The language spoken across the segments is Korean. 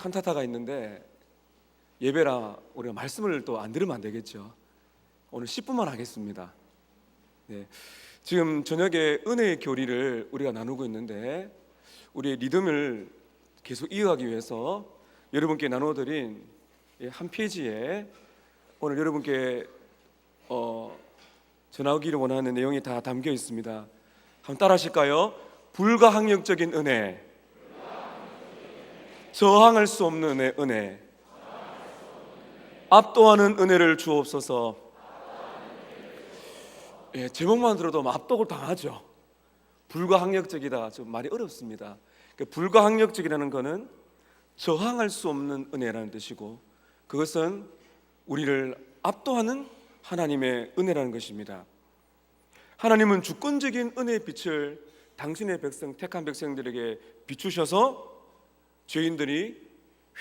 칸타타가 있는데 예배라 우리가 말씀을 또 안 들으면 안 되겠죠. 오늘 10분만 하겠습니다. 네. 지금 저녁에 은혜의 교리를 우리가 나누고 있는데 우리의 리듬을 계속 이어가기 위해서 여러분께 나눠드린 한 페이지에 오늘 여러분께 전하기를 원하는 내용이 다 담겨 있습니다. 한번 따라 하실까요? 불가항력적인 은혜, 저항할 수 없는 은혜, 압도하는 은혜를 주옵소서. 제목만 들어도 압도를 당하죠. 불가항력적이다, 좀 말이 어렵습니다. 불가항력적이라는 것은 저항할 수 없는 은혜라는 뜻이고, 그것은 우리를 압도하는 하나님의 은혜라는 것입니다. 하나님은 주권적인 은혜의 빛을 당신의 백성, 택한 백성들에게 비추셔서 죄인들이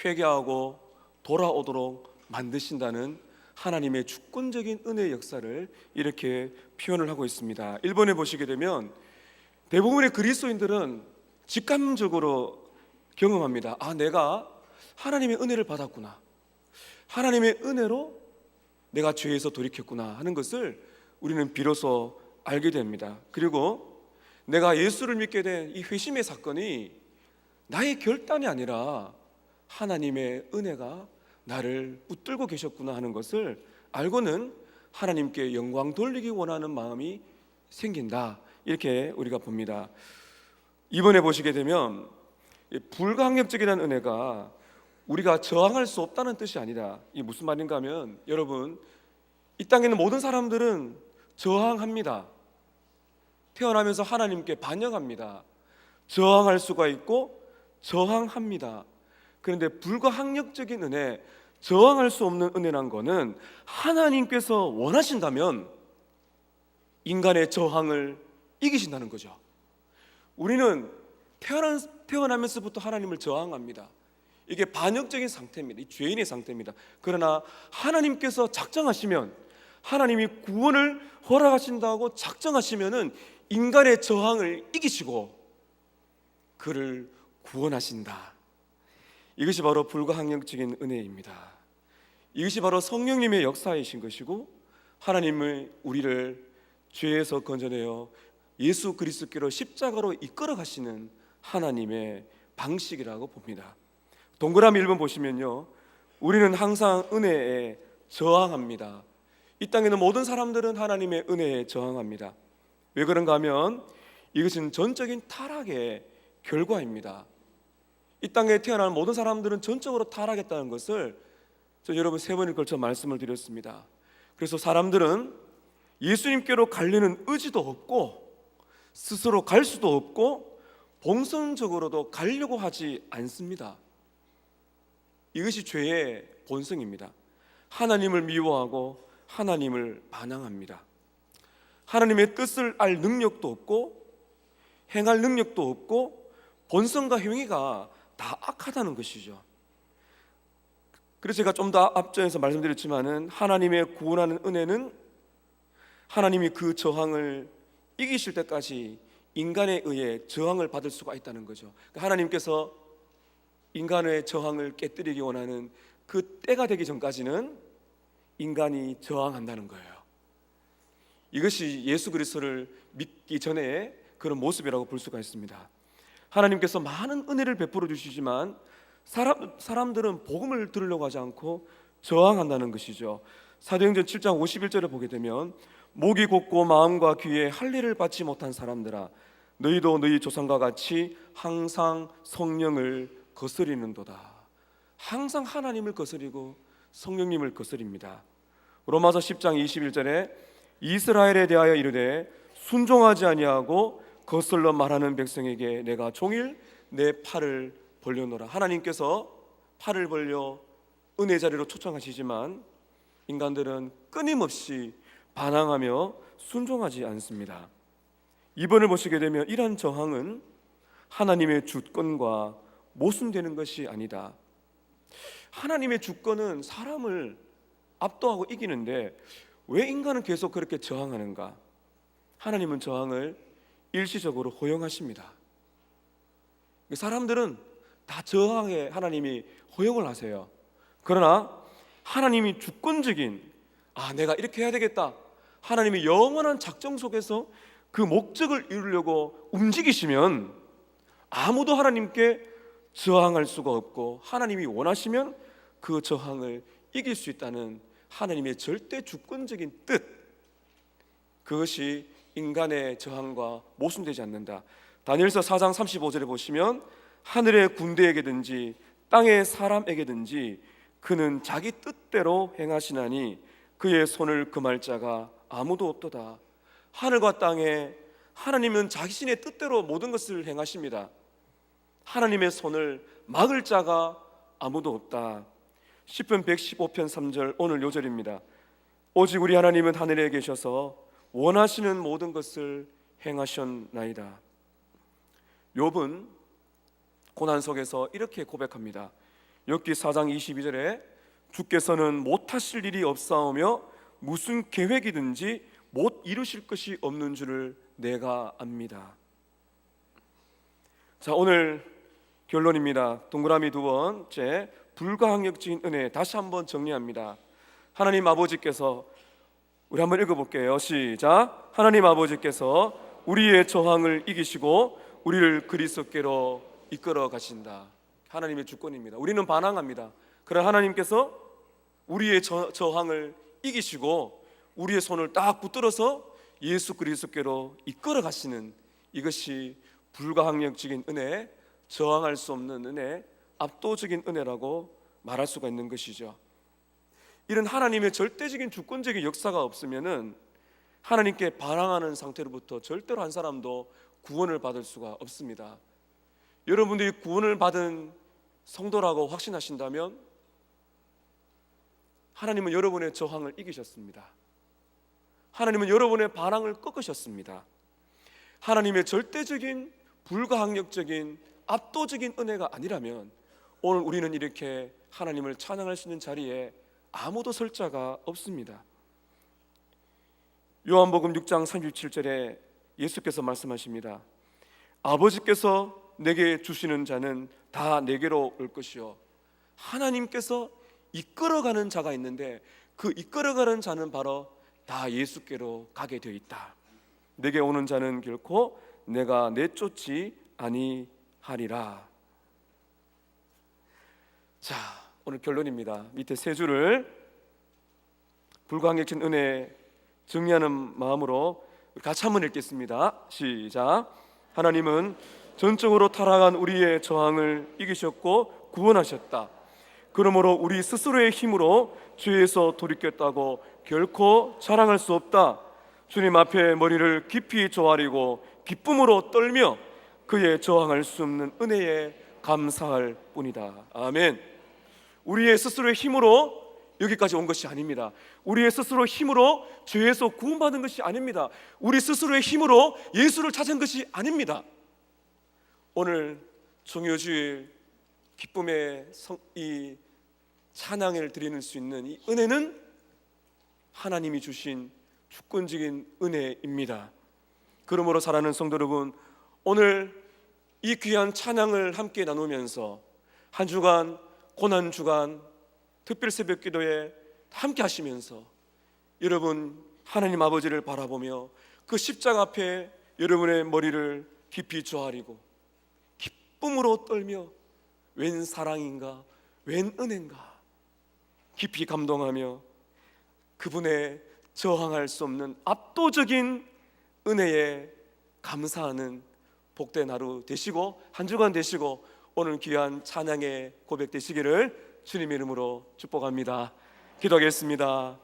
회개하고 돌아오도록 만드신다는 하나님의 주권적인 은혜의 역사를 이렇게 표현을 하고 있습니다. 1번에 보시게 되면 대부분의 그리스도인들은 직감적으로 경험합니다. 내가 하나님의 은혜를 받았구나, 하나님의 은혜로 내가 죄에서 돌이켰구나 하는 것을 우리는 비로소 알게 됩니다. 그리고 내가 예수를 믿게 된 이 회심의 사건이 나의 결단이 아니라 하나님의 은혜가 나를 붙들고 계셨구나 하는 것을 알고는 하나님께 영광 돌리기 원하는 마음이 생긴다, 이렇게 우리가 봅니다. 이번에 보시게 되면 불가항력적이라는 은혜가 우리가 저항할 수 없다는 뜻이 아니다. 이게 무슨 말인가 하면, 여러분, 이 땅에 있는 모든 사람들은 저항합니다. 태어나면서 하나님께 반역합니다. 저항할 수가 있고 저항합니다. 그런데 불가항력적인 은혜, 저항할 수 없는 은혜란 것은 하나님께서 원하신다면 인간의 저항을 이기신다는 거죠. 우리는 태어나면서부터 하나님을 저항합니다. 이게 반역적인 상태입니다. 이 죄인의 상태입니다. 그러나 하나님께서 작정하시면, 하나님이 구원을 허락하신다고 작정하시면은 인간의 저항을 이기시고 그를 구원하신다. 이것이 바로 불가항력적인 은혜입니다. 이것이 바로 성령님의 역사이신 것이고, 하나님의 우리를 죄에서 건져내어 예수 그리스도께로 십자가로 이끌어 가시는 하나님의 방식이라고 봅니다. 동그라미 1번 보시면요, 우리는 항상 은혜에 저항합니다. 이 땅에 있는 모든 사람들은 하나님의 은혜에 저항합니다. 왜 그런가 하면 이것은 전적인 타락의 결과입니다. 이 땅에 태어난 모든 사람들은 전적으로 타락했다는 것을 여러분 3번에 걸쳐 말씀을 드렸습니다. 그래서 사람들은 예수님께로 가려는 의지도 없고 스스로 갈 수도 없고 본성적으로도 가려고 하지 않습니다. 이것이 죄의 본성입니다. 하나님을 미워하고 하나님을 반항합니다. 하나님의 뜻을 알 능력도 없고 행할 능력도 없고 본성과 행위가 다 악하다는 것이죠. 그래서 제가 좀 더 앞전에서 말씀드렸지만은 하나님의 구원하는 은혜는 하나님이 그 저항을 이기실 때까지 인간에 의해 저항을 받을 수가 있다는 거죠. 하나님께서 인간의 저항을 깨뜨리기 원하는 그 때가 되기 전까지는 인간이 저항한다는 거예요. 이것이 예수 그리스도를 믿기 전에 그런 모습이라고 볼 수가 있습니다. 하나님께서 많은 은혜를 베풀어 주시지만 사람들은 복음을 들으려고 하지 않고 저항한다는 것이죠. 사도행전 7장 51절을 보게 되면, 목이 곧고 마음과 귀에 할례를 받지 못한 사람들아, 너희도 너희 조상과 같이 항상 성령을 거스리는도다. 항상 하나님을 거스리고 성령님을 거스립니다. 로마서 10장 21절에 이스라엘에 대하여 이르되 순종하지 아니하고 거슬러 말하는 백성에게 내가 종일 내 팔을 벌려노라. 하나님께서 팔을 벌려 은혜 자리로 초청하시지만 인간들은 끊임없이 반항하며 순종하지 않습니다. 이번을 보시게 되면 이러한 저항은 하나님의 주권과 모순되는 것이 아니다. 하나님의 주권은 사람을 압도하고 이기는데 왜 인간은 계속 그렇게 저항하는가? 하나님은 저항을 일시적으로 허용하십니다. 사람들은 다 저항에 하나님이 허용을 하세요. 그러나 하나님이 주권적인 내가 이렇게 해야 되겠다, 하나님의 영원한 작정 속에서 그 목적을 이루려고 움직이시면 아무도 하나님께 저항할 수가 없고, 하나님이 원하시면 그 저항을 이길 수 있다는 하나님의 절대 주권적인 뜻, 그것이 인간의 저항과 모순되지 않는다. 다니엘서 4장 35절에 보시면 하늘의 군대에게든지 땅의 사람에게든지 그는 자기 뜻대로 행하시나니 그의 손을 금할 자가 아무도 없도다. 하늘과 땅에 하나님은 자신의 뜻대로 모든 것을 행하십니다. 하나님의 손을 막을 자가 아무도 없다. 시편 115편 3절, 오늘 요절입니다. 오직 우리 하나님은 하늘에 계셔서 원하시는 모든 것을 행하셨나이다. 욥은 고난 속에서 이렇게 고백합니다. 욥기 4장 22절에 주께서는 못하실 일이 없사오며 무슨 계획이든지 못 이루실 것이 없는 줄을 내가 압니다. 자, 오늘 결론입니다. 동그라미 두 번째, 불가항력적인 은혜. 다시 한번 정리합니다. 하나님 아버지께서, 우리 한번 읽어볼게요. 시작. 하나님 아버지께서 우리의 저항을 이기시고 우리를 그리스도께로 이끌어 가신다. 하나님의 주권입니다. 우리는 반항합니다. 그러나 하나님께서 우리의 저항을 이기시고 우리의 손을 딱 붙들어서 예수 그리스도께로 이끌어 가시는, 이것이 불가항력적인 은혜, 저항할 수 없는 은혜, 압도적인 은혜라고 말할 수가 있는 것이죠. 이런 하나님의 절대적인 주권적인 역사가 없으면은 하나님께 반항하는 상태로부터 절대로 한 사람도 구원을 받을 수가 없습니다. 여러분들이 구원을 받은 성도라고 확신하신다면 하나님은 여러분의 저항을 이기셨습니다. 하나님은 여러분의 반항을 꺾으셨습니다. 하나님의 절대적인 불가항력적인 압도적인 은혜가 아니라면 오늘 우리는 이렇게 하나님을 찬양할 수 있는 자리에 아무도 설 자가 없습니다. 요한복음 6장 37절에 예수께서 말씀하십니다. 아버지께서 내게 주시는 자는 다 내게로 올 것이요, 하나님께서 이끌어가는 자가 있는데 그 이끌어가는 자는 바로 다 예수께로 가게 되어 있다. 내게 오는 자는 결코 내가 내쫓지 아니하리라. 자, 오늘 결론입니다. 밑에 세 줄을 불가항력적인 은혜 정리하는 마음으로 같이 한번 읽겠습니다. 시작. 하나님은 전적으로 타락한 우리의 저항을 이기셨고 구원하셨다. 그러므로 우리 스스로의 힘으로 죄에서 돌이켰다고 결코 자랑할 수 없다. 주님 앞에 머리를 깊이 조아리고 기쁨으로 떨며 그의 저항할 수 없는 은혜에 감사할 뿐이다. 아멘. 우리의 스스로의 힘으로 여기까지 온 것이 아닙니다. 우리의 스스로 힘으로 죄에서 구원받은 것이 아닙니다. 우리 스스로의 힘으로 예수를 찾은 것이 아닙니다. 오늘 종료주일 기쁨의 이 찬양을 드리는 수 있는 이 은혜는 하나님이 주신 주권적인 은혜입니다. 그러므로 사랑하는 성도 여러분, 오늘 이 귀한 찬양을 함께 나누면서 한 주간, 고난 주간, 특별 새벽 기도에 함께 하시면서 여러분 하나님 아버지를 바라보며 그 십자가 앞에 여러분의 머리를 깊이 조아리고 기쁨으로 떨며 웬 사랑인가, 웬 은혜인가 깊이 감동하며 그분의 저항할 수 없는 압도적인 은혜에 감사하는 복된 하루 되시고 한 주간 되시고 오늘 귀한 찬양의 고백 되시기를 주님의 이름으로 축복합니다. 기도하겠습니다.